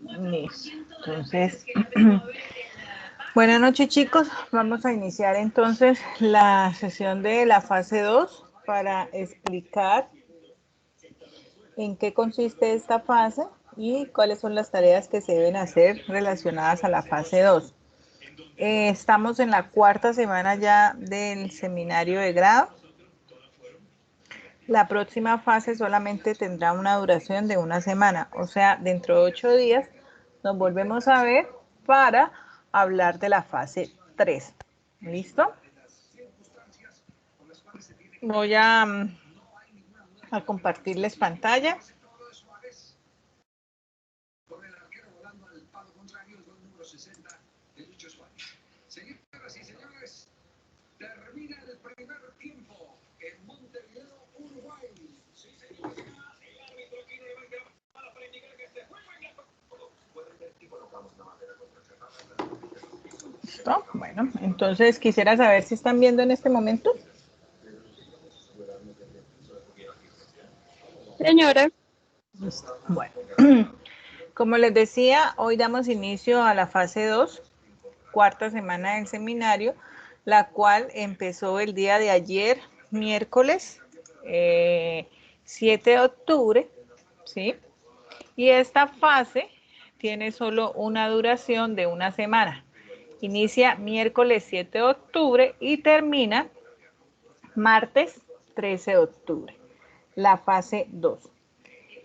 Entonces, buenas noches, chicos. Vamos a iniciar entonces la sesión de la fase 2 para explicar en qué consiste esta fase y cuáles son las tareas que se deben hacer relacionadas a la fase 2. Estamos en la cuarta semana ya del seminario de grado. La próxima fase solamente tendrá una duración de una semana, o sea, dentro de 8 días nos volvemos a ver para hablar de la fase 3. ¿Listo? Voy a compartirles pantalla. ¿Listo? Bueno, entonces quisiera saber si están viendo en este momento. Señora. Listo. Bueno, como les decía, hoy damos inicio a la fase 2, cuarta semana del seminario, la cual empezó el día de ayer, miércoles 7 de octubre, ¿sí? Y esta fase tiene solo una duración de una semana. Inicia miércoles 7 de octubre y termina martes 13 de octubre, la fase 2.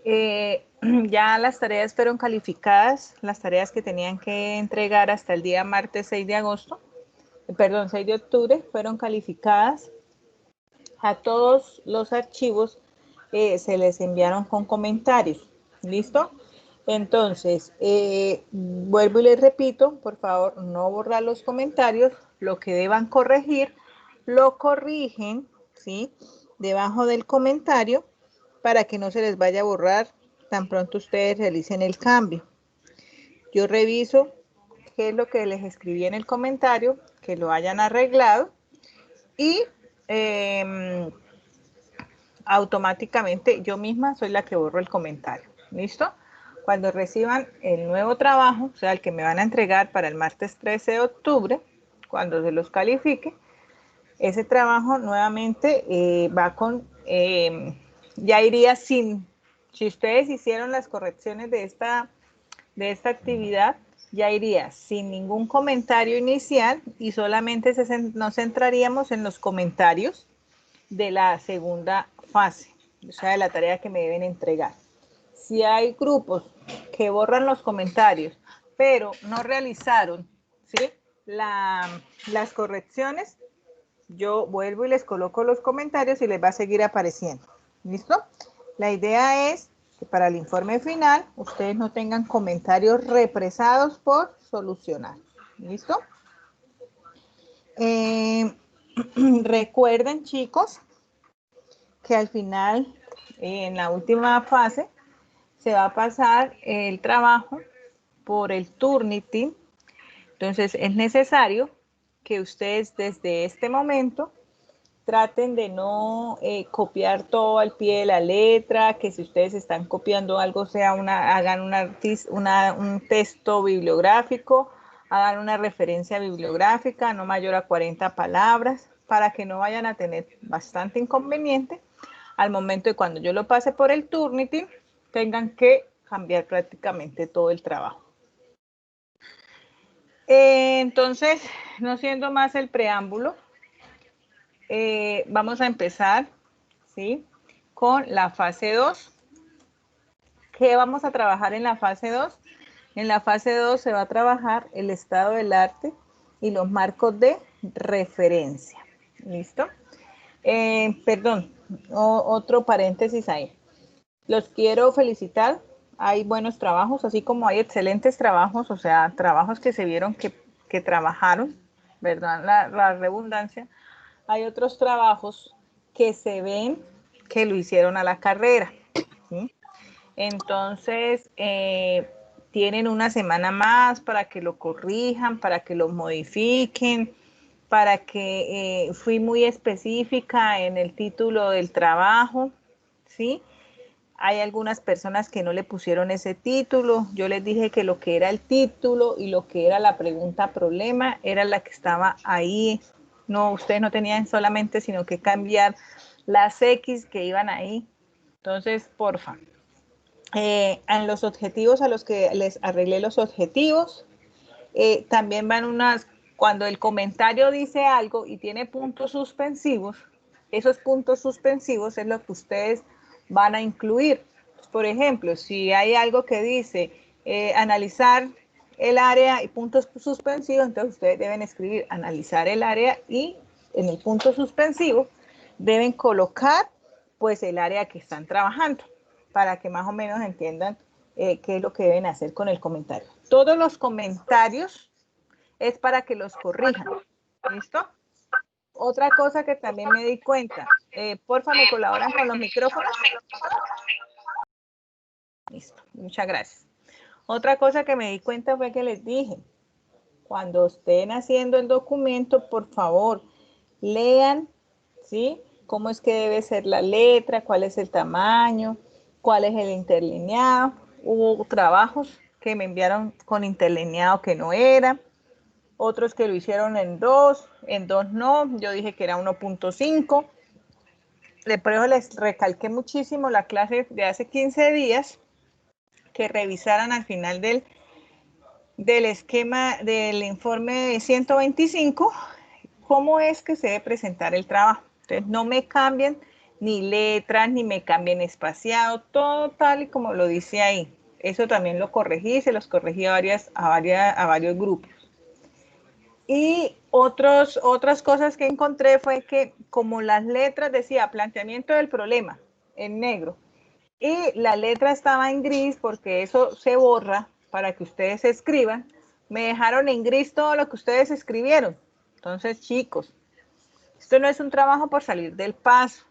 Ya las tareas fueron calificadas, las tareas que tenían que entregar hasta el día martes 6 de octubre fueron calificadas. A todos los archivos se les enviaron con comentarios. ¿Listo? Entonces, vuelvo y les repito, por favor, no borrar los comentarios. Lo que deban corregir, lo corrigen, ¿sí? Debajo del comentario para que no se les vaya a borrar tan pronto ustedes realicen el cambio. Yo reviso qué es lo que les escribí en el comentario, que lo hayan arreglado y automáticamente yo misma soy la que borro el comentario. ¿Listo? Cuando reciban el nuevo trabajo, o sea, el que me van a entregar para el martes 13 de octubre, cuando se los califique, ese trabajo nuevamente va con, ya iría sin, si ustedes hicieron las correcciones de esta actividad, ya iría sin ningún comentario inicial y solamente nos centraríamos en los comentarios de la segunda fase, o sea, de la tarea que me deben entregar. Si hay grupos que borran los comentarios, pero no realizaron, ¿sí?, las correcciones, yo vuelvo y les coloco los comentarios y les va a seguir apareciendo. ¿Listo? La idea es que para el informe final ustedes no tengan comentarios represados por solucionar. ¿Listo? Recuerden, chicos, que al final, en la última fase, se va a pasar el trabajo por el Turnitin. Entonces, es necesario que ustedes desde este momento traten de no copiar todo al pie de la letra, que si ustedes están copiando algo, hagan un texto bibliográfico, hagan una referencia bibliográfica no mayor a 40 palabras, para que no vayan a tener bastante inconveniente al momento de cuando yo lo pase por el Turnitin, tengan que cambiar prácticamente todo el trabajo. Entonces, no siendo más el preámbulo, vamos a empezar, ¿sí?, con la fase 2. ¿Qué vamos a trabajar en la fase 2? En la fase 2 se va a trabajar el estado del arte y los marcos de referencia. ¿Listo? Perdón, otro paréntesis ahí. Los quiero felicitar. Hay buenos trabajos, así como hay excelentes trabajos, o sea, trabajos que se vieron que trabajaron, ¿verdad? La redundancia. Hay otros trabajos que se ven que lo hicieron a la carrera, ¿sí? Entonces, tienen una semana más para que lo corrijan, para que lo modifiquen, para que fui muy específica en el título del trabajo, ¿sí? Hay algunas personas que no le pusieron ese título. Yo les dije que lo que era el título y lo que era la pregunta problema era la que estaba ahí. No, ustedes no tenían solamente sino que cambiar las X que iban ahí. Entonces, porfa. En los objetivos a los que les arreglé los objetivos, también van unas, cuando el comentario dice algo y tiene puntos suspensivos, esos puntos suspensivos es lo que ustedes van a incluir. Por ejemplo, si hay algo que dice analizar el área y puntos suspensivos, entonces ustedes deben escribir analizar el área y en el punto suspensivo deben colocar pues el área que están trabajando para que más o menos entiendan qué es lo que deben hacer con el comentario. Todos los comentarios es para que los corrijan. ¿Listo? Otra cosa que también me di cuenta, porfa, ¿me colaboran con los micrófonos? Listo, muchas gracias. Otra cosa que me di cuenta fue que les dije, cuando estén haciendo el documento, por favor, lean, ¿sí? Cómo es que debe ser la letra, cuál es el tamaño, cuál es el interlineado. Hubo trabajos que me enviaron con interlineado que no era, otros que lo hicieron en 2 no, yo dije que era 1.5. Por eso les recalqué muchísimo la clase de hace 15 días, que revisaran al final del esquema del informe de 125 cómo es que se debe presentar el trabajo. Entonces, no me cambien ni letras, ni me cambien espaciado, todo tal y como lo dice ahí. Eso también lo corregí, se los corregí a varios grupos. Y otras cosas que encontré fue que como las letras decía planteamiento del problema en negro y la letra estaba en gris porque eso se borra para que ustedes escriban, me dejaron en gris todo lo que ustedes escribieron. Entonces, chicos, esto no es un trabajo por salir del paso.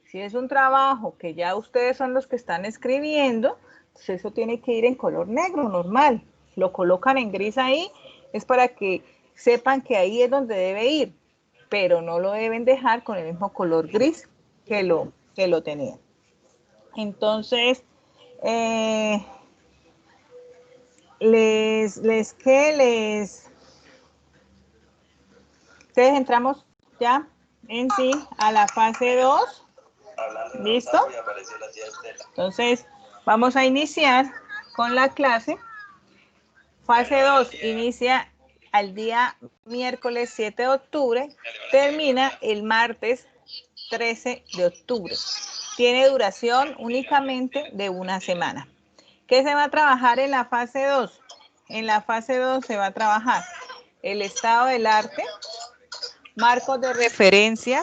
Si es un trabajo que ya ustedes son los que están escribiendo, pues eso tiene que ir en color negro, normal. Lo colocan en gris ahí, es para que sepan que ahí es donde debe ir, pero no lo deben dejar con el mismo color gris que lo tenían. Entonces, entonces entramos ya en sí a la fase 2. ¿Listo? Entonces, vamos a iniciar con la clase. Fase 2 inicia al día miércoles 7 de octubre, termina el martes 13 de octubre. Tiene duración únicamente de una semana. ¿Qué se va a trabajar en la fase 2? En la fase 2 se va a trabajar el estado del arte, marcos de referencia,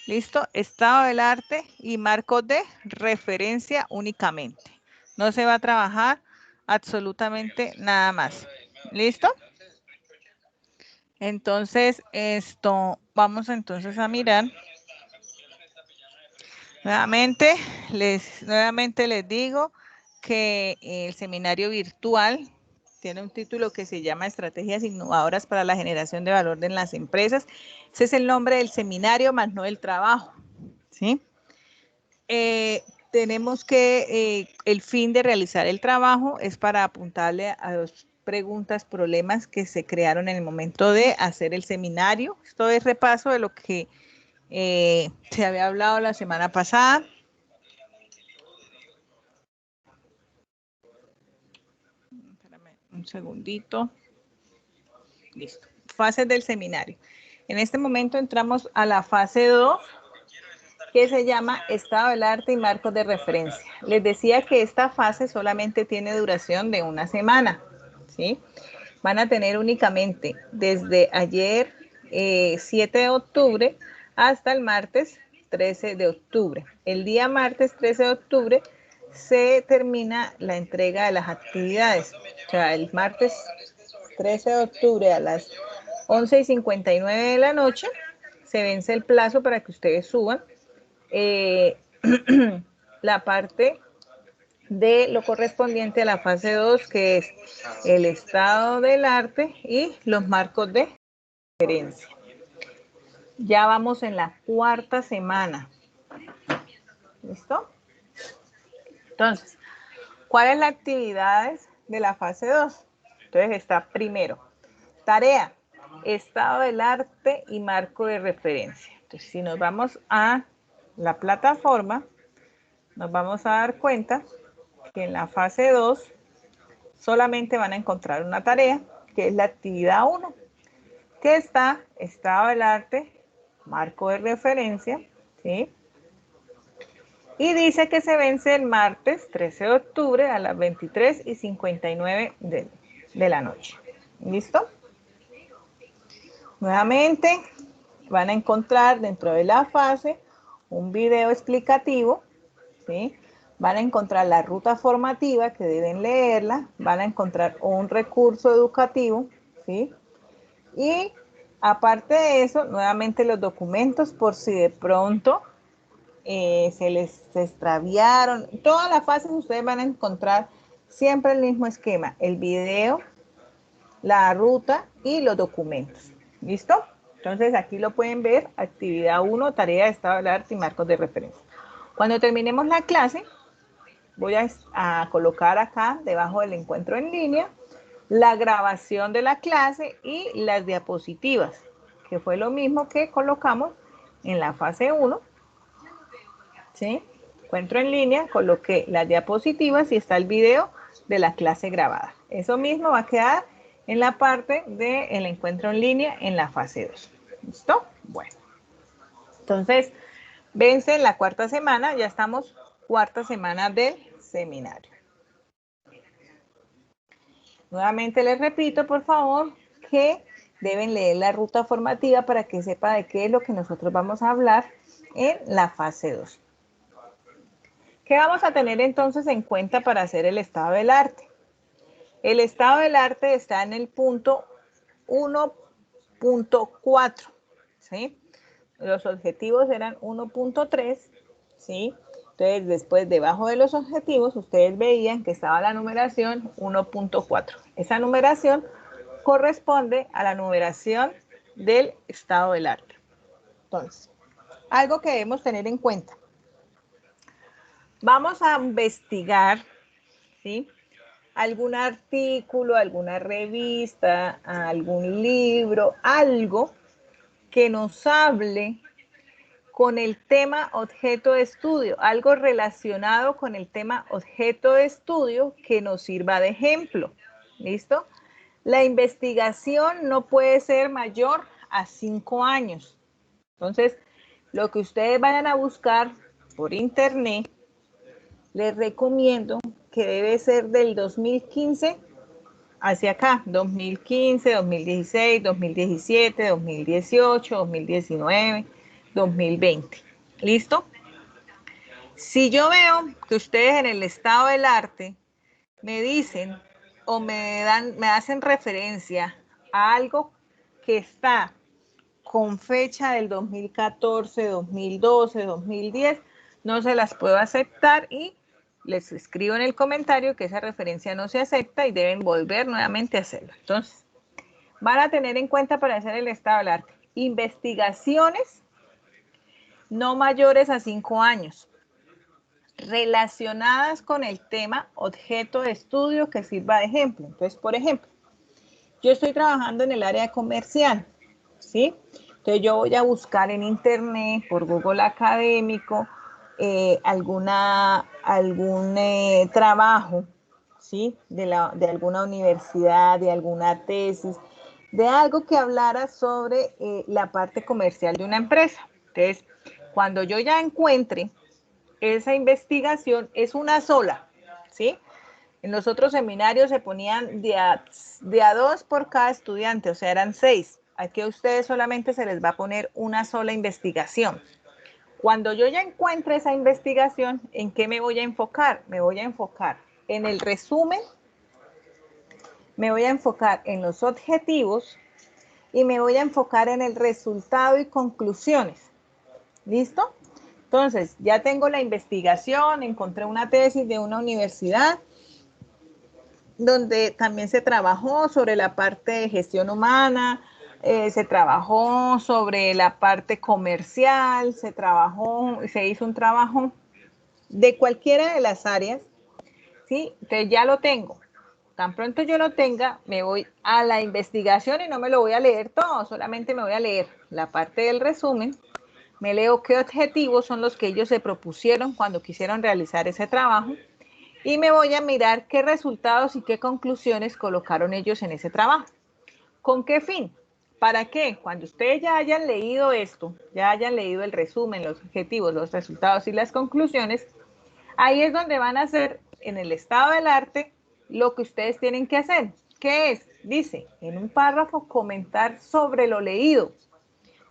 ¿listo? Estado del arte y marcos de referencia únicamente. No se va a trabajar absolutamente nada más. ¿Listo? Entonces, vamos entonces a mirar. Nuevamente les digo que el seminario virtual tiene un título que se llama Estrategias Innovadoras para la Generación de Valor en las Empresas. Ese es el nombre del seminario, más no del trabajo, ¿sí? Tenemos que, el fin de realizar el trabajo es para apuntarle a 2 preguntas, problemas que se crearon en el momento de hacer el seminario. Esto es repaso de lo que se había hablado la semana pasada. Espérame un segundito. Listo. Fases del seminario. En este momento entramos a la fase 2, que se llama Estado del Arte y Marcos de Referencia. Les decía que esta fase solamente tiene duración de una semana, ¿sí? Van a tener únicamente desde ayer 7 de octubre hasta el martes 13 de octubre. El día martes 13 de octubre se termina la entrega de las actividades. O sea, el martes 13 de octubre a las 11:59 de la noche se vence el plazo para que ustedes suban la parte de lo correspondiente a la fase 2, que es el estado del arte y los marcos de referencia. Ya vamos en la cuarta semana. ¿Listo? Entonces, ¿cuáles las actividades de la fase 2? Entonces está primero, tarea, estado del arte y marco de referencia. Entonces, si nos vamos a la plataforma, nos vamos a dar cuenta que en la fase 2 solamente van a encontrar una tarea, que es la actividad 1, que está estado del arte, marco de referencia, ¿sí? Y dice que se vence el martes 13 de octubre a las 23:59 de la noche. ¿Listo? Nuevamente van a encontrar dentro de la fase un video explicativo, ¿sí? Van a encontrar la ruta formativa que deben leerla, van a encontrar un recurso educativo, ¿sí? Y aparte de eso, nuevamente los documentos por si de pronto se les extraviaron. Todas las fases ustedes van a encontrar siempre el mismo esquema, el video, la ruta y los documentos. ¿Listo? Entonces aquí lo pueden ver, actividad 1, tarea de estado del arte y marcos de referencia. Cuando terminemos la clase, voy a colocar acá debajo del encuentro en línea la grabación de la clase y las diapositivas, que fue lo mismo que colocamos en la fase 1. ¿Sí? Encuentro en línea, coloqué las diapositivas y está el video de la clase grabada. Eso mismo va a quedar en la parte del encuentro en línea en la fase 2. ¿Listo? Bueno. Entonces, vence la cuarta semana, ya estamos cuarta semana del seminario. Nuevamente les repito, por favor, que deben leer la ruta formativa para que sepa de qué es lo que nosotros vamos a hablar en la fase 2. ¿Qué vamos a tener entonces en cuenta para hacer el estado del arte? El estado del arte está en el punto 1.4, ¿sí? Los objetivos eran 1.3, ¿sí? Entonces, después, debajo de los objetivos, ustedes veían que estaba la numeración 1.4. Esa numeración corresponde a la numeración del estado del arte. Entonces, algo que debemos tener en cuenta. Vamos a investigar, ¿sí? Algún artículo, alguna revista, algún libro, algo que nos hable con el tema objeto de estudio, algo relacionado con el tema objeto de estudio que nos sirva de ejemplo. ¿Listo? La investigación no puede ser mayor a 5 años. Entonces, lo que ustedes vayan a buscar por internet, les recomiendo que debe ser del 2015 hacia acá, 2015, 2016, 2017, 2018, 2019, 2020. ¿Listo? Si yo veo que ustedes en el estado del arte me dicen o me hacen referencia a algo que está con fecha del 2014, 2012, 2010, no se las puedo aceptar y les escribo en el comentario que esa referencia no se acepta y deben volver nuevamente a hacerlo. Entonces, van a tener en cuenta para hacer el estado del arte investigaciones no mayores a 5 años relacionadas con el tema objeto de estudio que sirva de ejemplo. Entonces, por ejemplo, yo estoy trabajando en el área comercial, ¿sí? Entonces yo voy a buscar en internet, por Google Académico, algún trabajo, ¿sí? De alguna universidad, de alguna tesis, de algo que hablara sobre la parte comercial de una empresa. Entonces, cuando yo ya encuentre esa investigación, es una sola, ¿sí? En los otros seminarios se ponían de a 2 por cada estudiante, o sea, eran 6. Aquí a ustedes solamente se les va a poner una sola investigación. Cuando yo ya encuentre esa investigación, ¿en qué me voy a enfocar? Me voy a enfocar en el resumen, me voy a enfocar en los objetivos y me voy a enfocar en el resultado y conclusiones. ¿Listo? Entonces, ya tengo la investigación, encontré una tesis de una universidad donde también se trabajó sobre la parte de gestión humana, se trabajó sobre la parte comercial, se hizo un trabajo de cualquiera de las áreas, ¿sí? Entonces ya lo tengo. Tan pronto yo lo tenga, me voy a la investigación y no me lo voy a leer todo, solamente me voy a leer la parte del resumen, me leo qué objetivos son los que ellos se propusieron cuando quisieron realizar ese trabajo y me voy a mirar qué resultados y qué conclusiones colocaron ellos en ese trabajo. ¿Con qué fin? ¿Para qué? Cuando ustedes ya hayan leído esto, ya hayan leído el resumen, los objetivos, los resultados y las conclusiones, ahí es donde van a hacer en el estado del arte lo que ustedes tienen que hacer. ¿Qué es? Dice, en un párrafo comentar sobre lo leído.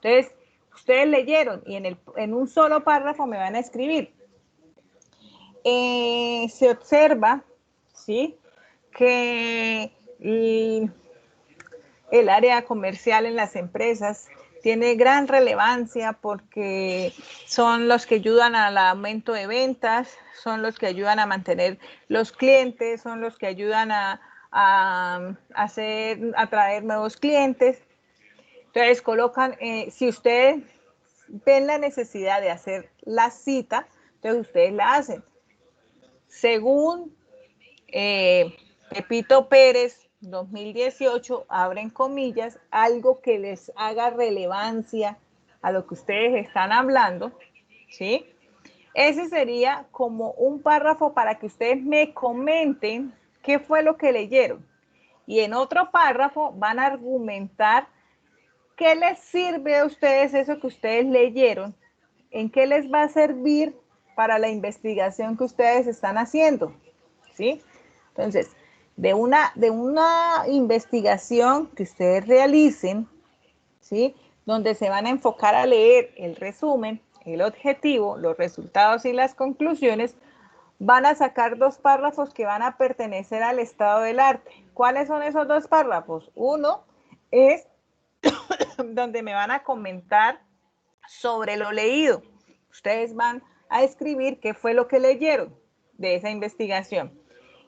Entonces, ustedes leyeron y en un solo párrafo me van a escribir. Se observa, ¿sí? Que el área comercial en las empresas tiene gran relevancia porque son los que ayudan al aumento de ventas, son los que ayudan a mantener los clientes, son los que ayudan a atraer nuevos clientes. Entonces colocan, si ustedes ven la necesidad de hacer la cita, entonces ustedes la hacen. Según Pepito Pérez, 2018, abren comillas, algo que les haga relevancia a lo que ustedes están hablando, ¿sí? Ese sería como un párrafo para que ustedes me comenten qué fue lo que leyeron. Y en otro párrafo van a argumentar qué les sirve a ustedes eso que ustedes leyeron, en qué les va a servir para la investigación que ustedes están haciendo, ¿sí? Entonces, de una investigación que ustedes realicen, ¿sí? Donde se van a enfocar a leer el resumen, el objetivo, los resultados y las conclusiones, van a sacar 2 párrafos que van a pertenecer al estado del arte. ¿Cuáles son esos 2 párrafos? Uno es donde me van a comentar sobre lo leído. Ustedes van a escribir qué fue lo que leyeron de esa investigación.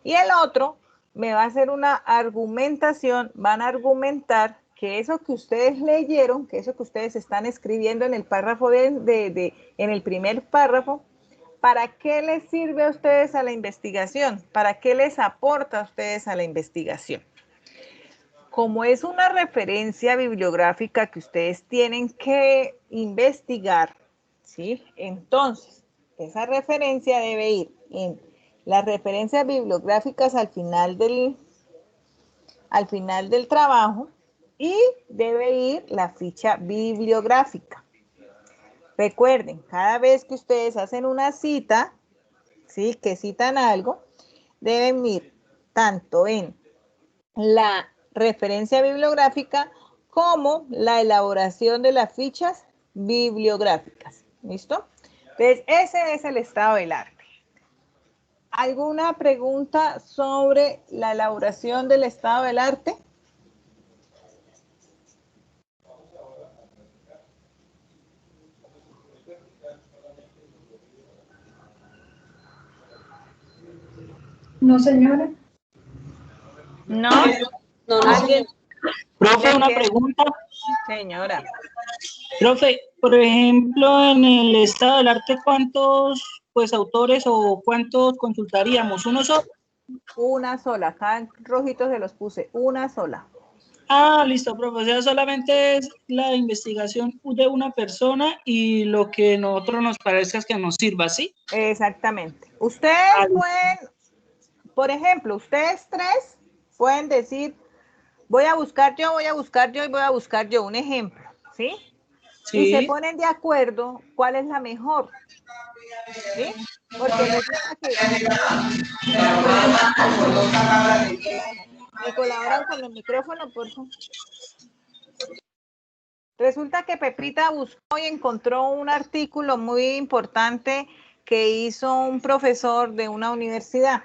Y el otro me va a hacer una argumentación, van a argumentar que eso que ustedes leyeron, que eso que ustedes están escribiendo en el párrafo en el primer párrafo, ¿para qué les sirve a ustedes a la investigación? ¿Para qué les aporta a ustedes a la investigación? Como es una referencia bibliográfica que ustedes tienen que investigar, ¿sí? Entonces, esa referencia debe ir en las referencias bibliográficas al final del trabajo y debe ir la ficha bibliográfica. Recuerden, cada vez que ustedes hacen una cita, ¿sí? Que citan algo, deben ir tanto en la referencia bibliográfica como la elaboración de las fichas bibliográficas. ¿Listo? Entonces, ese es el estado del arte. ¿Alguna pregunta sobre la elaboración del estado del arte? No, señora. No. No, ¿Alguien? Profe, una pregunta. Señora. Profe, por ejemplo, en el estado del arte, ¿cuántos autores o cuántos consultaríamos? ¿Uno solo? Una sola. Acá en rojitos se los puse. Una sola. Ah, listo, profe. O sea, solamente es la investigación de una persona y lo que a nosotros nos parezca es que nos sirva, ¿sí? Exactamente. Ustedes pueden, por ejemplo, ustedes 3 pueden decir, voy a buscar yo, voy a buscar yo y voy a buscar yo. Un ejemplo, ¿sí? Sí. Y se ponen de acuerdo cuál es la mejor, ¿sí? Porque resulta que me colaboran con el micrófono, por favor. Resulta que Pepita buscó y encontró un artículo muy importante que hizo un profesor de una universidad.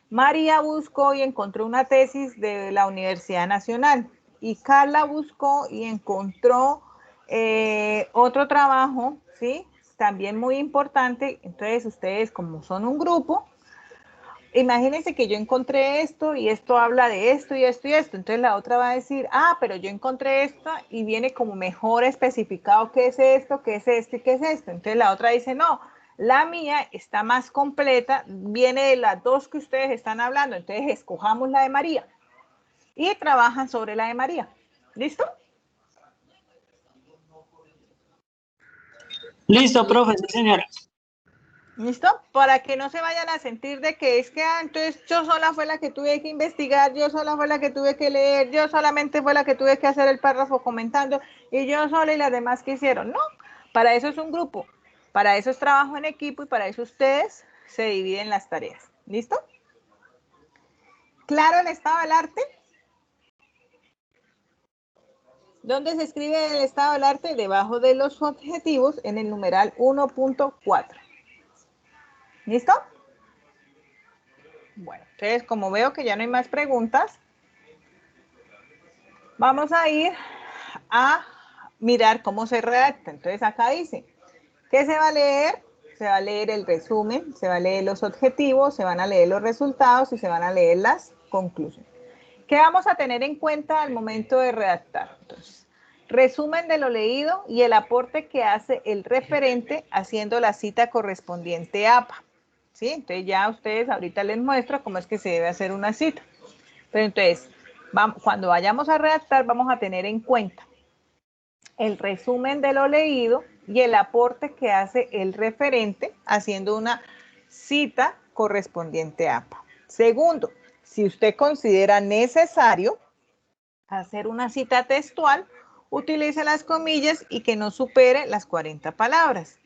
María buscó y encontró una tesis de la Universidad Nacional. Y Carla buscó y encontró otro trabajo, ¿sí? También muy importante. Entonces, ustedes, como son un grupo, imagínense que yo encontré esto y esto habla de esto y esto y esto. Entonces la otra va a decir, ah, pero yo encontré esto y viene como mejor especificado qué es esto, qué es esto y qué es esto. Entonces la otra dice, no, la mía está más completa, viene de las dos que ustedes están hablando. Entonces escojamos la de María y trabajan sobre la de María. ¿Listo? Listo, profe, sí, señora. ¿Listo? Para que no se vayan a sentir de que es que entonces yo sola fue la que tuve que investigar, yo sola fue la que tuve que leer, yo solamente fue la que tuve que hacer el párrafo comentando y yo sola y las demás que hicieron. No, para eso es un grupo, para eso es trabajo en equipo y para eso ustedes se dividen las tareas. ¿Listo? ¿Claro el estado del arte? ¿Dónde se escribe el estado del arte? Debajo de los objetivos en el numeral 1.4. ¿Listo? Bueno, entonces como veo que ya no hay más preguntas, vamos a ir a mirar cómo se redacta. Entonces acá dice, ¿qué se va a leer? Se va a leer el resumen, se va a leer los objetivos, se van a leer los resultados y se van a leer las conclusiones. ¿Qué vamos a tener en cuenta al momento de redactar? Entonces, resumen de lo leído y el aporte que hace el referente haciendo la cita correspondiente a APA. ¿Sí? Entonces ya a ustedes ahorita les muestro cómo es que se debe hacer una cita. Pero entonces, cuando vayamos a redactar vamos a tener en cuenta el resumen de lo leído y el aporte que hace el referente haciendo una cita correspondiente a APA. Segundo, si usted considera necesario hacer una cita textual, utilice las comillas y que no supere las 40 palabras.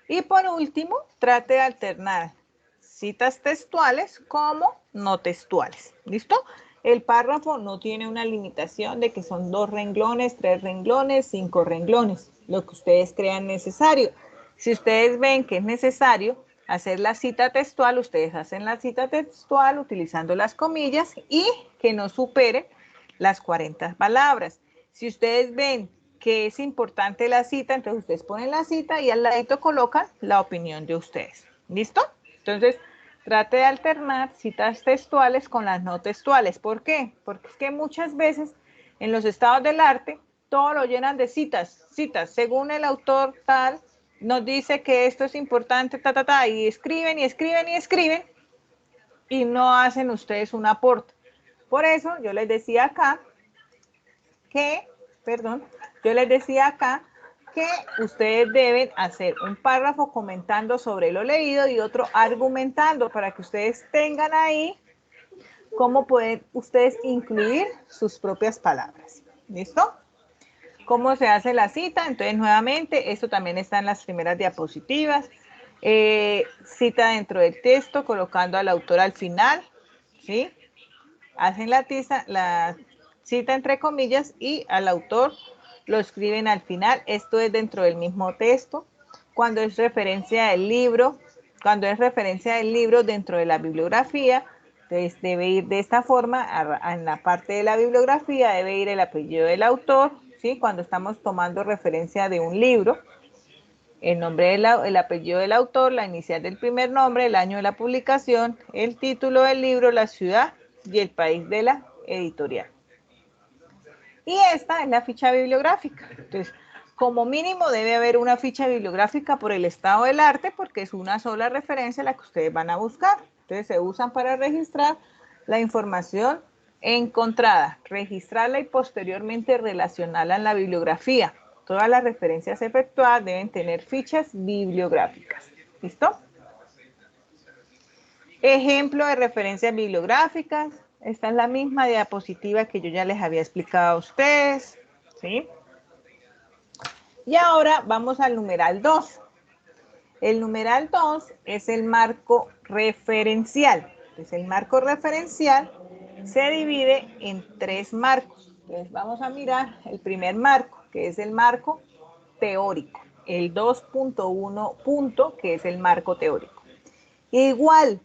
Y por último, trate de alternar citas textuales como no textuales. ¿Listo? El párrafo no tiene una limitación de que son 2 renglones, 3 renglones, 5 renglones, lo que ustedes crean necesario. Si ustedes ven que es necesario hacer la cita textual, ustedes hacen la cita textual utilizando las comillas y que no supere las 40 palabras. Si ustedes ven que es importante la cita, entonces ustedes ponen la cita y al ladito colocan la opinión de ustedes. ¿Listo? Entonces, trate de alternar citas textuales con las no textuales. ¿Por qué? Porque es que muchas veces en los estados del arte todo lo llenan de citas, según el autor tal, nos dice que esto es importante, y escriben y escriben y escriben y no hacen ustedes un aporte. Por eso yo les decía acá que, ustedes deben hacer un párrafo comentando sobre lo leído y otro argumentando para que ustedes tengan ahí cómo pueden ustedes incluir sus propias palabras. ¿Listo? ¿Cómo se hace la cita? Entonces, nuevamente, esto también está en las primeras diapositivas. Cita dentro del texto, colocando al autor al final, ¿sí? Hacen la cita entre comillas y al autor lo escriben al final. Esto es dentro del mismo texto. Cuando es referencia del libro, dentro de la bibliografía, entonces debe ir de esta forma, en la parte de la bibliografía debe ir el apellido del autor, ¿sí? Cuando estamos tomando referencia de un libro, el nombre, el apellido del autor, la inicial del primer nombre, el año de la publicación, el título del libro, la ciudad y el país de la editorial. Y esta es la ficha bibliográfica. Entonces, como mínimo debe haber una ficha bibliográfica por el estado del arte porque es una sola referencia la que ustedes van a buscar. Entonces, se usan para registrar la información encontrada, registrarla y posteriormente relacionarla en la bibliografía. Todas las referencias efectuadas deben tener fichas bibliográficas. ¿Listo? Ejemplo de referencias bibliográficas. Esta es la misma diapositiva que yo ya les había explicado a ustedes, ¿sí? Y ahora vamos al numeral 2. El numeral 2 es el marco referencial. Entonces, el marco referencial se divide en 3 marcos. Entonces, vamos a mirar el primer marco, que es el marco teórico. El 2.1 punto, que es el marco teórico. Igual,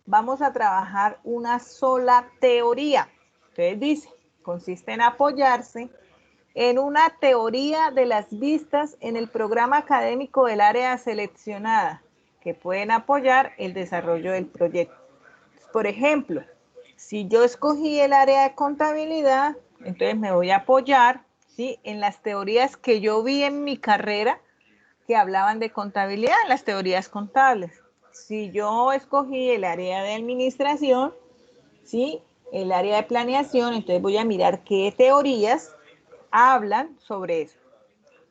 vamos a trabajar una sola teoría. Entonces dice, consiste en apoyarse en una teoría de las vistas en el programa académico del área seleccionada, que pueden apoyar el desarrollo del proyecto. por ejemplo, si yo escogí el área de contabilidad, entonces me voy a apoyar, ¿sí?, en las teorías que yo vi en mi carrera que hablaban de contabilidad, en las teorías contables. Si yo escogí el área de administración, ¿sí?, el área de planeación, entonces voy a mirar qué teorías hablan sobre eso.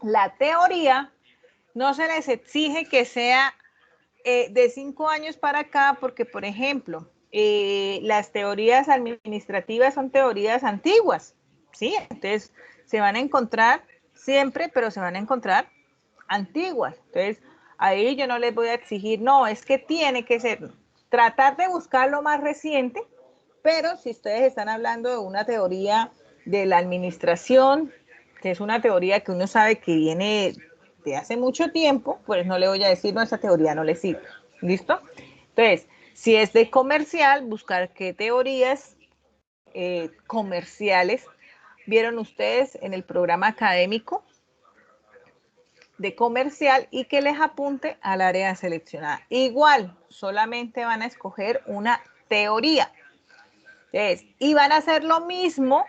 La teoría no se les exige que sea de 5 años para acá, porque, por ejemplo, las teorías administrativas son teorías antiguas, ¿sí? Entonces, se van a encontrar siempre, pero se van a encontrar antiguas. Entonces, ahí yo no les voy a exigir, no, es que tiene que ser, tratar de buscar lo más reciente, pero si ustedes están hablando de una teoría de la administración, que es una teoría que uno sabe que viene de hace mucho tiempo, pues no le voy a decir, no, esa teoría no le sirve. ¿Listo? Entonces, si es de comercial, buscar qué teorías comerciales vieron ustedes en el programa académico de comercial y que les apunte al área seleccionada. Igual, solamente van a escoger una teoría. Entonces, y van a hacer lo mismo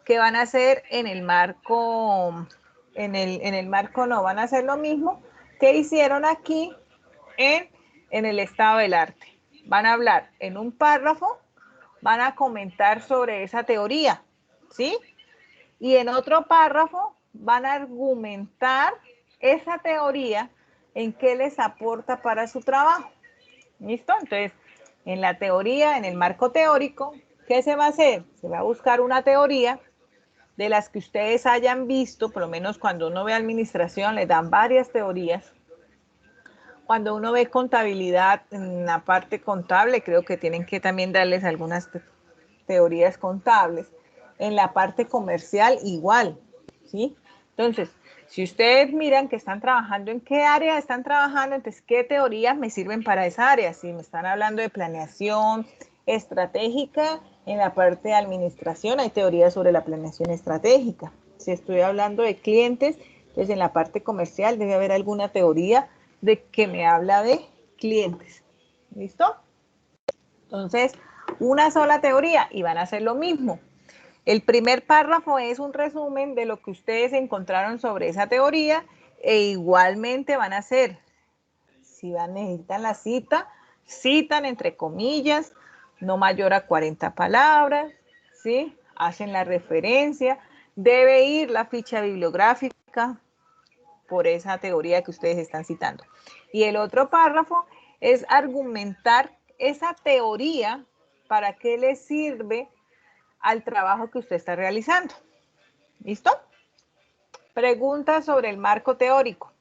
que van a hacer en el marco, en el marco no, van a hacer lo mismo que hicieron aquí en el estado del arte. Van a hablar en un párrafo, van a comentar sobre esa teoría, ¿sí? Y en otro párrafo van a argumentar esa teoría en qué les aporta para su trabajo. ¿Listo? Entonces, en la teoría, en el marco teórico, ¿qué se va a hacer? Se va a buscar una teoría de las que ustedes hayan visto, por lo menos cuando uno ve administración, le dan varias teorías. Cuando uno ve contabilidad, en la parte contable, creo que tienen que también darles algunas teorías contables. En la parte comercial, igual, ¿sí? Entonces, si ustedes miran que están trabajando, ¿en qué área están trabajando? Entonces, ¿qué teorías me sirven para esa área? Si me están hablando de planeación estratégica, en la parte de administración hay teorías sobre la planeación estratégica. Si estoy hablando de clientes, entonces en la parte comercial debe haber alguna teoría de que me habla de clientes. ¿Listo? Entonces, una sola teoría y van a hacer lo mismo. El primer párrafo es un resumen de lo que ustedes encontraron sobre esa teoría e igualmente van a hacer, si necesitan la cita, citan entre comillas, no mayor a 40 palabras, ¿sí? Hacen la referencia, debe ir la ficha bibliográfica por esa teoría que ustedes están citando. Y el otro párrafo es argumentar esa teoría para qué le sirve al trabajo que usted está realizando. ¿Listo? Preguntas sobre el marco teórico.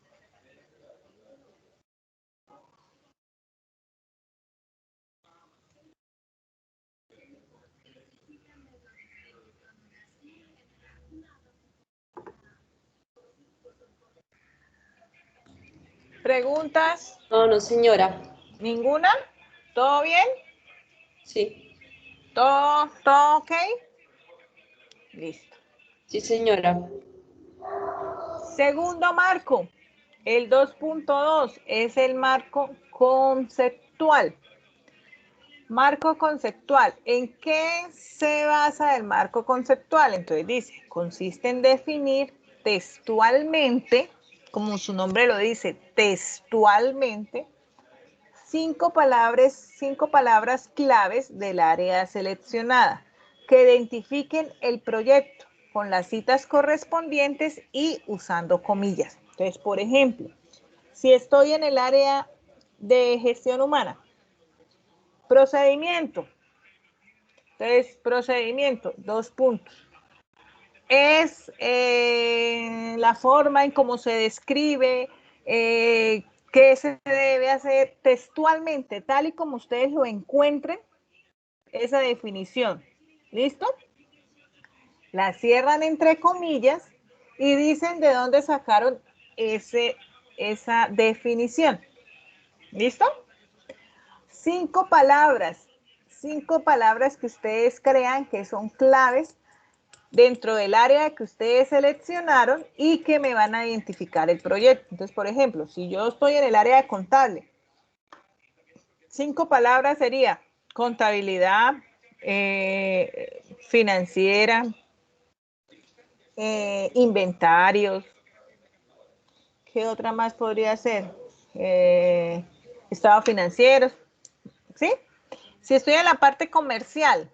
¿Preguntas? No, señora. ¿Ninguna? ¿Todo bien? Sí, ¿Todo ok? Listo. sí, señora. Segundo marco, el 2.2 es el marco conceptual. Marco conceptual. ¿En qué se basa el marco conceptual? Entonces dice, consiste en definir textualmente, como su nombre lo dice, textualmente, cinco palabras claves del área seleccionada que identifiquen el proyecto con las citas correspondientes y usando comillas. Entonces, por ejemplo, si estoy en el área de gestión humana, procedimiento. Entonces, procedimiento, 2 puntos. Es la forma en cómo se describe, qué se debe hacer textualmente, tal y como ustedes lo encuentren, esa definición. ¿Listo? La cierran entre comillas y dicen de dónde sacaron esa definición. ¿Listo? 5 palabras que ustedes crean que son claves dentro del área que ustedes seleccionaron y que me van a identificar el proyecto. Entonces, por ejemplo, si yo estoy en el área de contable, 5 palabras sería contabilidad, financiera, inventarios. ¿Qué otra más podría ser? Estados financieros, ¿sí? Si estoy en la parte comercial,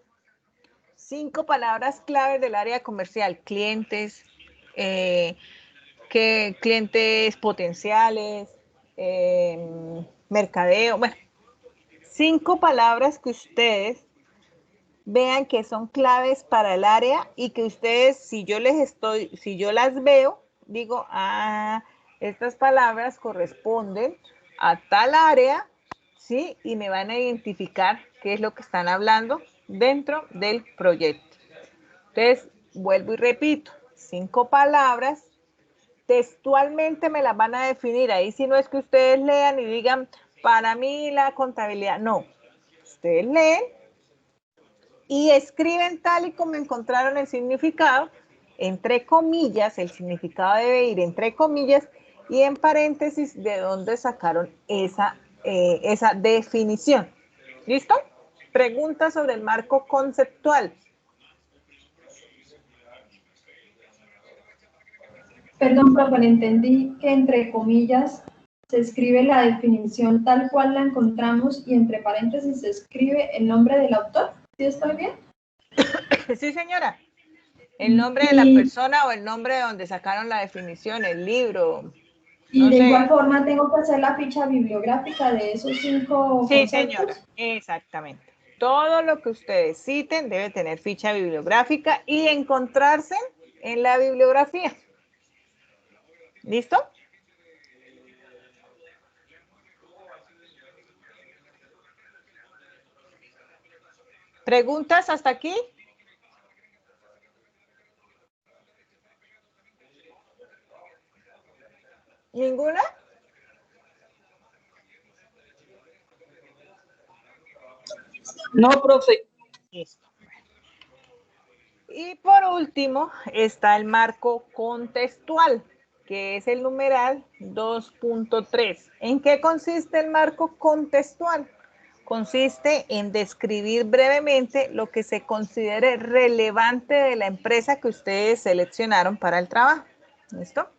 5 palabras claves del área comercial: clientes, clientes potenciales, mercadeo, bueno, 5 palabras que ustedes vean que son claves para el área y que ustedes, si yo las veo, digo, estas palabras corresponden a tal área, ¿sí? Y me van a identificar qué es lo que están hablando dentro del proyecto. Entonces, vuelvo y repito, 5 palabras, textualmente me las van a definir. Ahí sí no es que ustedes lean y digan, para mí la contabilidad, no. Ustedes leen y escriben tal y como encontraron el significado, entre comillas, el significado debe ir entre comillas y en paréntesis de dónde sacaron esa definición. ¿Listo? Pregunta sobre el marco conceptual. Perdón, profe, le entendí que entre comillas se escribe la definición tal cual la encontramos y entre paréntesis se escribe el nombre del autor. ¿Sí estoy bien? Sí, señora. El nombre de la persona o el nombre de donde sacaron la definición, el libro. Y no de sé. igual forma tengo que hacer la ficha bibliográfica de esos 5 Sí, conceptos. señora, exactamente. Todo lo que ustedes citen debe tener ficha bibliográfica y encontrarse en la bibliografía. ¿Listo? ¿Preguntas hasta aquí? ¿Ninguna? No, profe. Listo. Y por último está el marco contextual, que es el numeral 2.3. ¿En qué consiste el marco contextual? Consiste en describir brevemente lo que se considere relevante de la empresa que ustedes seleccionaron para el trabajo. ¿Listo?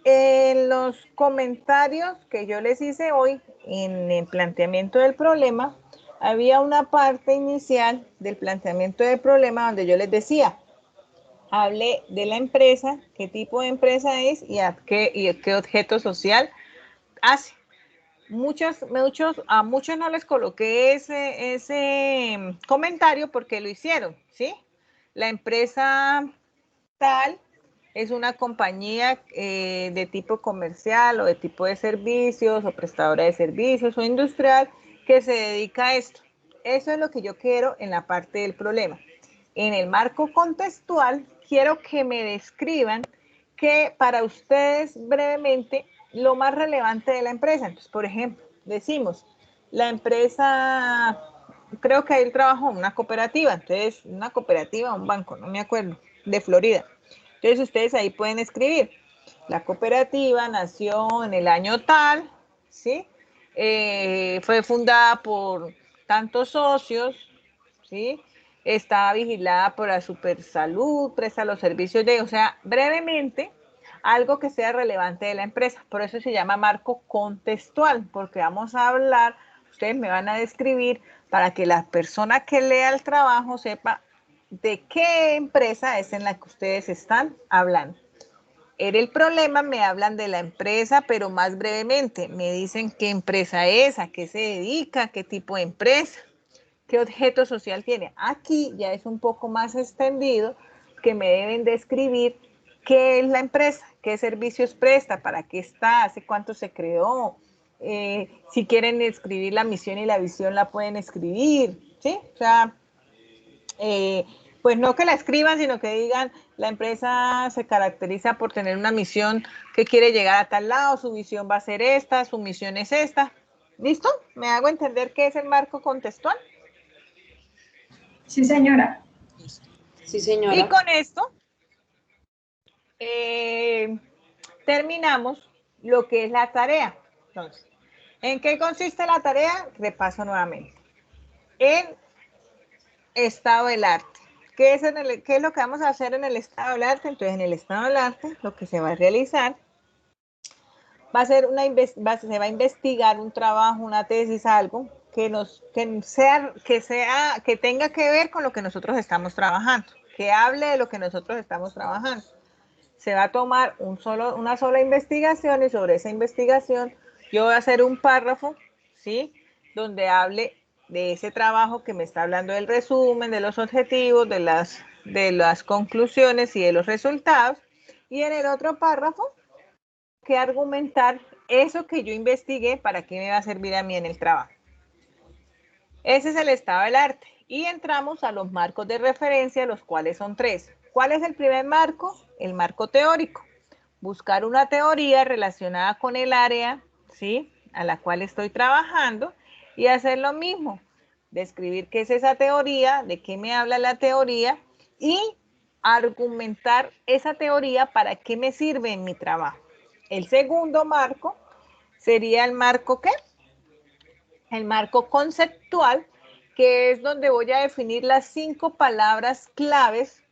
En los comentarios que yo les hice hoy en el planteamiento del problema, había una parte inicial del planteamiento del problema donde yo les decía, hable de la empresa, qué tipo de empresa es y qué objeto social hace. A muchos no les coloqué ese comentario porque lo hicieron, ¿sí? La empresa tal es una compañía de tipo comercial o de tipo de servicios o prestadora de servicios o industrial que se dedica a esto. Eso es lo que yo quiero en la parte del problema. En el marco contextual, quiero que me describan que para ustedes brevemente lo más relevante de la empresa. Entonces, por ejemplo, decimos, la empresa, creo que ahí trabajo en una cooperativa, entonces una cooperativa, un banco, no me acuerdo, de Florida. Entonces ustedes ahí pueden escribir, la cooperativa nació en el año tal, ¿sí? Fue fundada por tantos socios, ¿sí? Está vigilada por la Supersalud, presta los servicios o sea, brevemente, algo que sea relevante de la empresa. Por eso se llama marco contextual, porque vamos a hablar, ustedes me van a describir para que la persona que lea el trabajo sepa de qué empresa es en la que ustedes están hablando. En el problema me hablan de la empresa, pero más brevemente. Me dicen qué empresa es, a qué se dedica, qué tipo de empresa, qué objeto social tiene. Aquí ya es un poco más extendido, que me deben describir qué es la empresa, qué servicios presta, para qué está, hace cuánto se creó. Si quieren escribir la misión y la visión, la pueden escribir, ¿sí? O sea, pues no que la escriban, sino que digan, la empresa se caracteriza por tener una misión que quiere llegar a tal lado, su visión va a ser esta, su misión es esta. ¿Listo? ¿Me hago entender qué es el marco contextual? Sí, señora. Sí, señora. Y con esto terminamos lo que es la tarea. Entonces, ¿en qué consiste la tarea? Repaso nuevamente. en estado del arte. ¿Qué es lo que vamos a hacer en el estado del arte? Entonces, en el estado del arte, lo que se va a realizar va a ser se va a investigar un trabajo, una tesis, algo que tenga que ver con lo que nosotros estamos trabajando, que hable de lo que nosotros estamos trabajando. Se va a tomar una sola investigación y sobre esa investigación yo voy a hacer un párrafo, ¿sí? Donde hable de ese trabajo que me está hablando del resumen, de los objetivos, de las conclusiones y de los resultados. Y en el otro párrafo, que argumentar eso que yo investigué, para qué me va a servir a mí en el trabajo. Ese es el estado del arte. Y entramos a los marcos de referencia, los cuales son 3. ¿Cuál es el primer marco? El marco teórico. Buscar una teoría relacionada con el área, ¿sí?, a la cual estoy trabajando y hacer lo mismo. Describir qué es esa teoría, de qué me habla la teoría y argumentar esa teoría para qué me sirve en mi trabajo. El segundo marco sería el marco ¿qué? El marco conceptual, que es donde voy a definir las 5 palabras claves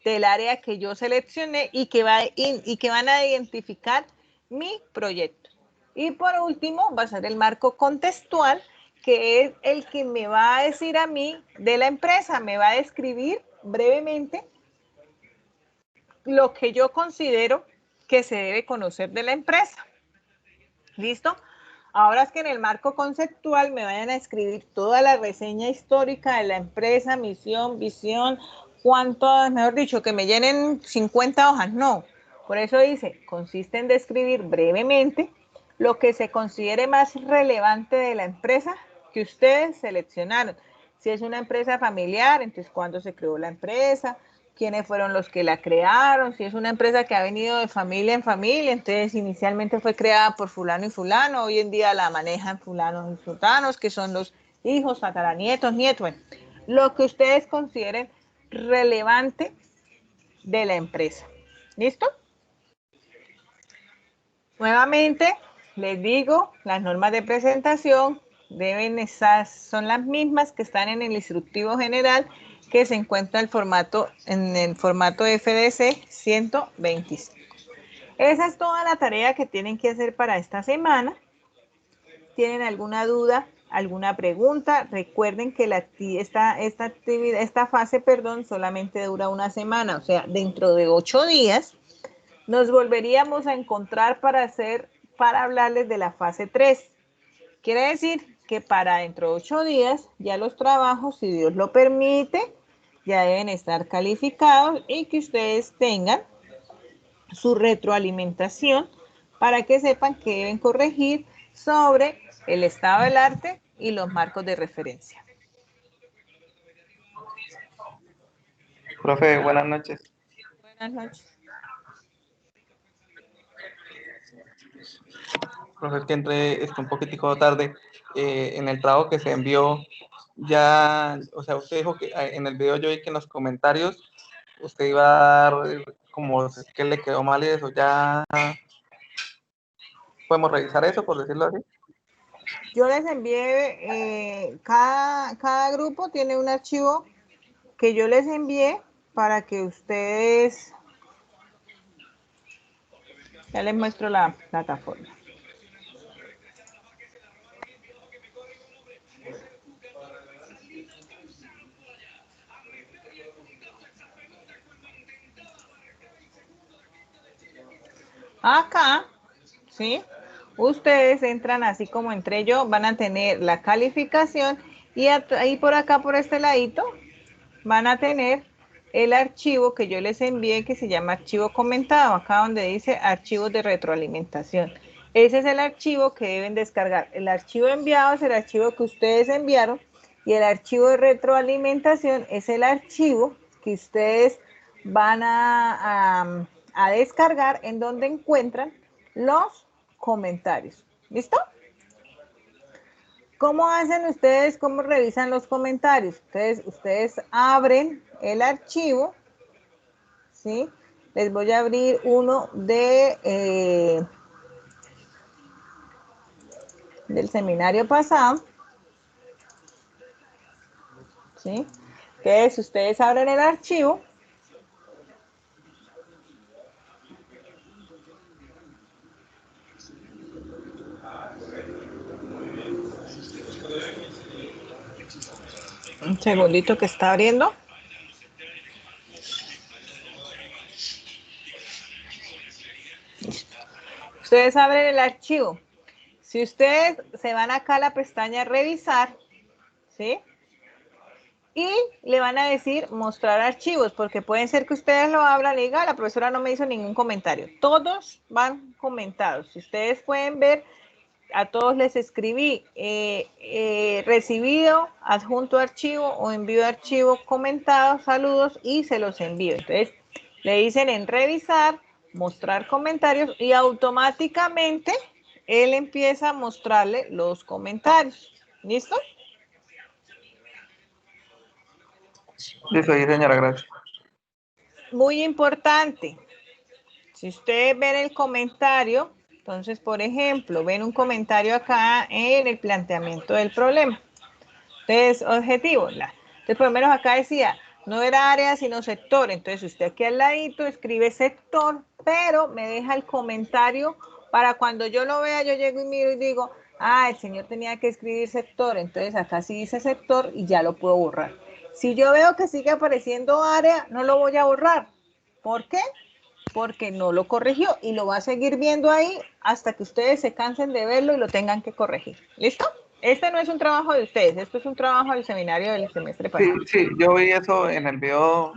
del área que yo seleccioné y que van a identificar mi proyecto. Y por último va a ser el marco contextual, que es el que me va a decir a mí de la empresa, me va a describir brevemente lo que yo considero que se debe conocer de la empresa. ¿Listo? Ahora es que en el marco conceptual me vayan a escribir toda la reseña histórica de la empresa, misión, visión, cuánto, mejor dicho, que me llenen 50 hojas, no. Por eso dice, consiste en describir brevemente lo que se considere más relevante de la empresa que ustedes seleccionaron. Si es una empresa familiar, entonces cuándo se creó la empresa, quiénes fueron los que la crearon, si es una empresa que ha venido de familia en familia, entonces inicialmente fue creada por fulano y fulano, hoy en día la manejan fulanos y sultanos, que son los hijos, tataranietos, nietos, bueno, lo que ustedes consideren relevante de la empresa. ¿Listo? Nuevamente, les digo, las normas de presentación son las mismas que están en el instructivo general, que se encuentra en el formato FDC 125. Esa es toda la tarea que tienen que hacer para esta semana. ¿Tienen alguna duda, alguna pregunta? Recuerden que esta fase, solamente dura una semana, o sea, dentro de 8 días nos volveríamos a encontrar para hablarles de la fase 3. Quiere decir que para dentro de 8 días ya los trabajos, si Dios lo permite, ya deben estar calificados y que ustedes tengan su retroalimentación para que sepan que deben corregir sobre el estado del arte y los marcos de referencia. Profe, buenas noches. Buenas noches. Profe, es que entré un poquitico tarde en el trabajo que se envió. Ya, o sea, usted dijo que en el video yo vi que en los comentarios usted iba a dar como que le quedó mal y eso. Ya podemos revisar eso, por decirlo así. Yo les envié, cada grupo tiene un archivo que yo les envié para que ustedes, ya les muestro la plataforma. Acá, ¿sí? Ustedes entran así como entré yo, van a tener la calificación y ahí por acá, por este ladito, van a tener el archivo que yo les envié que se llama archivo comentado, acá donde dice archivos de retroalimentación. Ese es el archivo que deben descargar. El archivo enviado es el archivo que ustedes enviaron y el archivo de retroalimentación es el archivo que ustedes van a descargar, en donde encuentran los comentarios. ¿Listo? ¿Cómo hacen ustedes? ¿Cómo revisan los comentarios? Entonces, ustedes abren el archivo, ¿sí? Les voy a abrir uno del seminario pasado. ¿sí? Entonces, ustedes abren el archivo. Un segundito que está abriendo. Ustedes abren el archivo. Si ustedes se van acá a la pestaña revisar, ¿sí? Y le van a decir mostrar archivos, porque pueden ser que ustedes lo abran y digan, la profesora no me hizo ningún comentario. Todos van comentados. Si ustedes pueden ver, a todos les escribí recibido, adjunto archivo o envío archivo comentado, saludos y se los envío. Entonces le dicen en revisar, mostrar comentarios y automáticamente él empieza a mostrarle los comentarios. ¿Listo? Listo, sí, señora, gracias. Muy importante. Si ustedes ven el comentario, entonces, por ejemplo, ven un comentario acá en el planteamiento del problema. Entonces, objetivo. Entonces, por lo menos acá decía, no era área, sino sector. Entonces, usted aquí al ladito escribe sector, pero me deja el comentario para cuando yo lo vea, yo llego y miro y digo, el señor tenía que escribir sector. Entonces, acá sí dice sector y ya lo puedo borrar. Si yo veo que sigue apareciendo área, no lo voy a borrar. ¿Por qué? Porque no lo corrigió y lo va a seguir viendo ahí hasta que ustedes se cansen de verlo y lo tengan que corregir. ¿Listo? Este no es un trabajo de ustedes, esto es un trabajo del seminario del semestre pasado. Sí, yo vi eso en el video,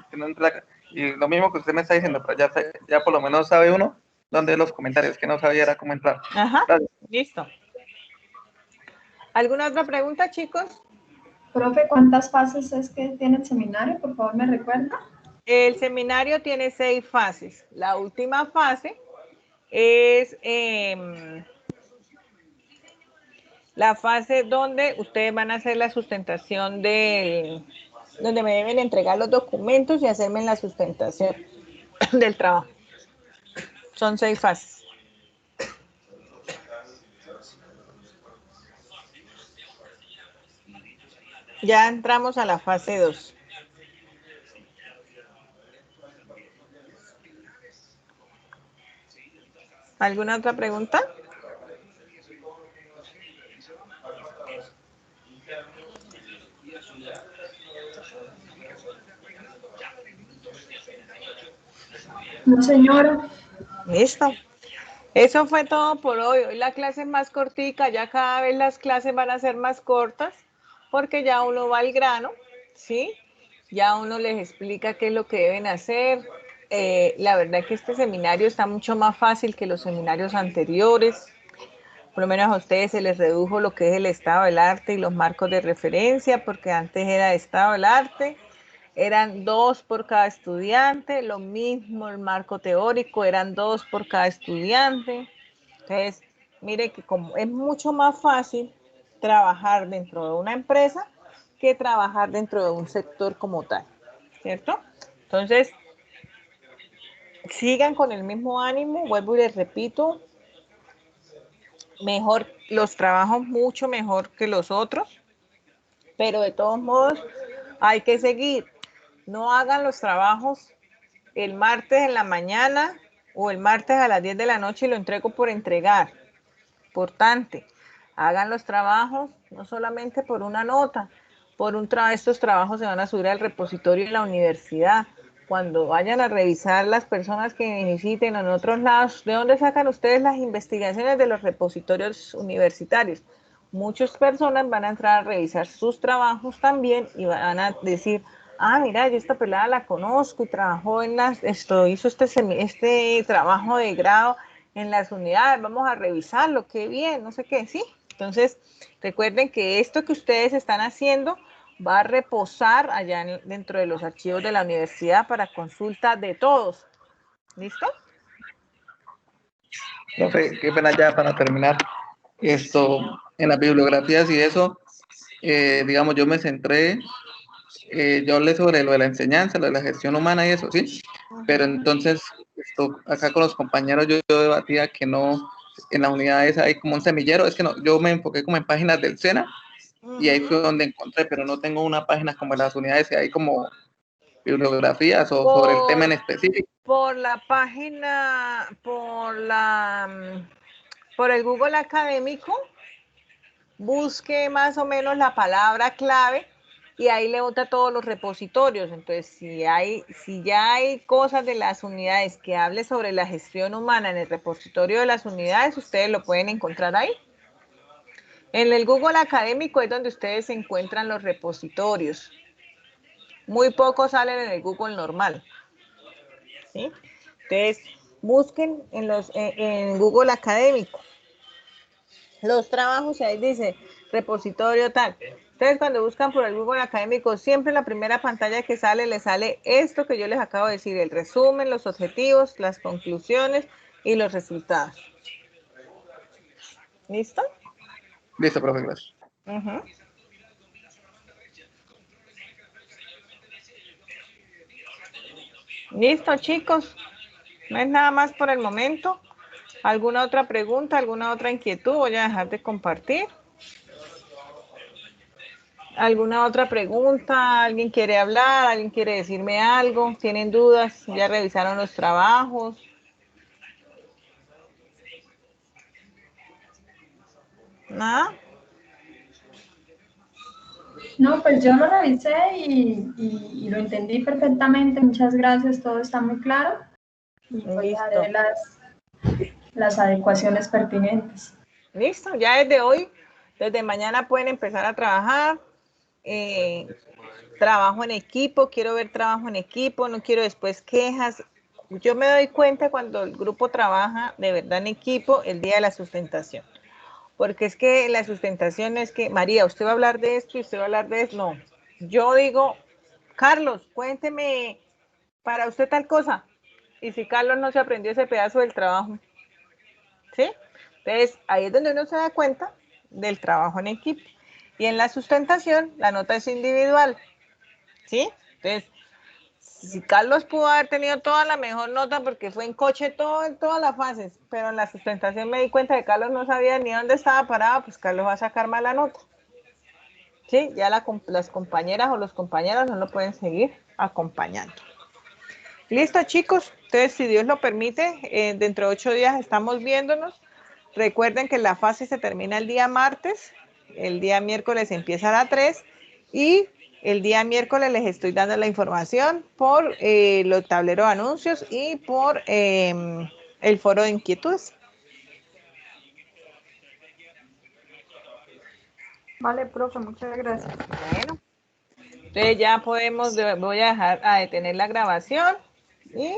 y lo mismo que usted me está diciendo, pero ya por lo menos sabe uno dónde los comentarios, que no sabía era cómo entrar. Ajá, Gracias. listo. ¿Alguna otra pregunta, chicos? Profe, ¿cuántas fases es que tiene el seminario? Por favor, ¿me recuerda? El seminario tiene 6 fases. La última fase es la fase donde ustedes van a hacer la sustentación donde me deben entregar los documentos y hacerme la sustentación del trabajo. Son 6 fases. Ya entramos a la fase 2. ¿Alguna otra pregunta? No, señora. Listo. Eso fue todo por hoy. Hoy la clase es más cortica, ya cada vez las clases van a ser más cortas, porque ya uno va al grano, ¿sí? Ya uno les explica qué es lo que deben hacer. La verdad es que este seminario está mucho más fácil que los seminarios anteriores. Por lo menos a ustedes se les redujo lo que es el estado del arte y los marcos de referencia, porque antes era estado del arte. Eran 2 por cada estudiante, lo mismo el marco teórico, eran 2 por cada estudiante. Entonces, mire que como es mucho más fácil trabajar dentro de una empresa que trabajar dentro de un sector como tal, ¿cierto? Entonces, sigan con el mismo ánimo, vuelvo y les repito, mejor, los trabajos mucho mejor que los otros, pero de todos modos hay que seguir. No hagan los trabajos el martes en la mañana o el martes a las 10 de la noche y lo entrego por entregar. Importante, hagan los trabajos no solamente por una nota, estos trabajos se van a subir al repositorio de la universidad. Cuando vayan a revisar las personas que necesiten en otros lados, ¿de dónde sacan ustedes las investigaciones de los repositorios universitarios? Muchas personas van a entrar a revisar sus trabajos también y van a decir, mira, yo esta pelada la conozco y trabajó hizo este trabajo de grado en las unidades, vamos a revisarlo, qué bien, no sé qué, ¿sí? Entonces, recuerden que esto que ustedes están haciendo va a reposar allá dentro de los archivos de la universidad para consulta de todos. ¿Listo? Profe, qué pena ya para terminar. En las bibliografías y eso, digamos, yo me centré, yo hablé sobre lo de la enseñanza, lo de la gestión humana y eso, ¿sí? Pero entonces, acá con los compañeros yo debatía que no, en las unidades hay como un semillero, es que no, yo me enfoqué como en páginas del SENA y ahí fue donde encontré, pero no tengo una página como las unidades, hay como bibliografías o sobre el tema en específico. Por la página, por el Google Académico, busque más o menos la palabra clave y ahí le bota todos los repositorios. Entonces, si ya hay cosas de las unidades que hable sobre la gestión humana en el repositorio de las unidades, ustedes lo pueden encontrar ahí. En el Google Académico es donde ustedes encuentran los repositorios. Muy pocos salen en el Google normal. ¿Sí? Entonces, busquen en Google Académico los trabajos y ahí dice repositorio tal. Entonces, cuando buscan por el Google Académico, siempre en la primera pantalla que sale, les sale esto que yo les acabo de decir, el resumen, los objetivos, las conclusiones y los resultados. ¿Listo? Listo, profe, gracias. Listo, chicos. No es nada más por el momento. ¿Alguna otra pregunta, alguna otra inquietud? Voy a dejar de compartir. ¿Alguna otra pregunta? ¿Alguien quiere hablar? ¿Alguien quiere decirme algo? ¿Tienen dudas? ¿Ya revisaron los trabajos? ¿Nada? No, pues yo lo revisé y lo entendí perfectamente. Muchas gracias, todo está muy claro. Y pues haré las adecuaciones pertinentes. Listo, ya desde hoy, desde mañana pueden empezar a trabajar. Trabajo en equipo, quiero ver trabajo en equipo, no quiero después quejas. Yo me doy cuenta cuando el grupo trabaja de verdad en equipo el día de la sustentación. Porque es que la sustentación es que, María, usted va a hablar de esto y usted va a hablar de eso. No, yo digo, Carlos, cuénteme para usted tal cosa. Y si Carlos no se aprendió ese pedazo del trabajo, ¿sí? Entonces, ahí es donde uno se da cuenta del trabajo en equipo. Y en la sustentación, la nota es individual, ¿sí? Entonces, si Carlos pudo haber tenido toda la mejor nota porque fue en coche todas las fases, pero en la sustentación me di cuenta que Carlos no sabía ni dónde estaba parado, pues Carlos va a sacar mala nota. ¿Sí? Ya las compañeras o los compañeros no lo pueden seguir acompañando. Listo, chicos. Entonces, si Dios lo permite, dentro de 8 días estamos viéndonos. Recuerden que la fase se termina el día martes, el día miércoles empieza a las 3 y el día miércoles les estoy dando la información por los tableros de anuncios y por el foro de inquietudes. Vale, profe, muchas gracias. Bueno, entonces ya podemos, voy a dejar a detener la grabación y